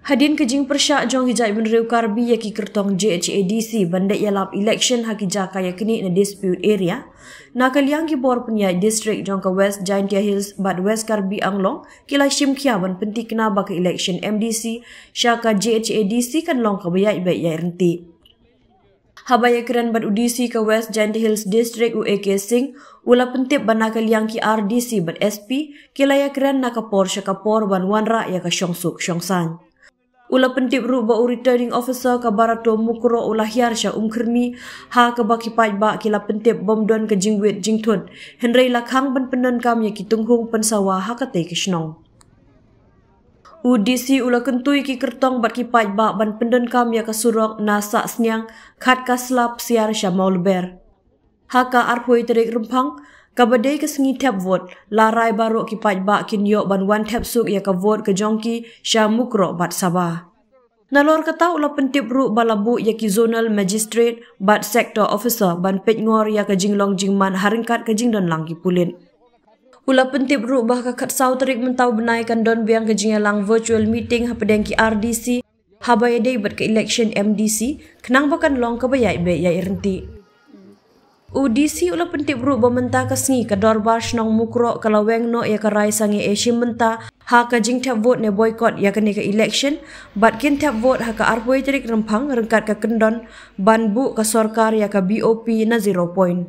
Hadin kejing persyak jong hijai benriu karbi yaki kertong JHADC bandai yalap election haki jaka yakini na dispute area. Na kaliang gibor penyai district jong ke West Jaintia Hills bad West Karbi Anglong kila shimkia ban penti kena baka election MDC syaka JHADC kan long kabayai baik yai renti. Habaya keren bad UDC ke West Jaintia Hills District UAK Sing ula pentip ban kaliang ki RDC bad SP kila ya keren nakapor syakapor ban wanra ya ka syongsuk syongsan. Ula pentip ru ba returning officer ka barato mukro ula hiar sya umkermi ha ka baki ba kila pentip bom don ke jingwit jingtun henrei lakhang ban penon kam ya kitunghung pensawa ha ka te kisnong. UDC ula kentui ki kertong bat ki ba ban pendon kam ya ka surok nasa snyang khat ka slap siar sya maulber. Ha ka arpoi terik rempang kabadai ke sengi tap vote larai baru ki ba kin yo ban wan tap suk ya ka vote ke jongki sya mukro bat Sabah. Nalor kata ula pentip ru balabu ya ki zonal magistrate bat sector officer ban pet ngor ya ka jinglong jingman haringkat ke jingdon lang ki pulit. Ula pentip ru bah ka khat sau terik mentau benaikan don biang ke jinglang virtual meeting hapadeng ki RDC habaya dei bat ke election MDC kenang bakan long ka bayai be ya irenti. UDC ula pentip ru bamenta ka sengi ka dorbar shnong mukro kalaweng no ya ka rai sangi Asia menta ha ka jing tap vote ne boycott ya ka ne ka election bat kin tap vote ha ka arpoi terik rempang rengkat ka kendon ban bu ka sorkar ya ka BOP na 0 point.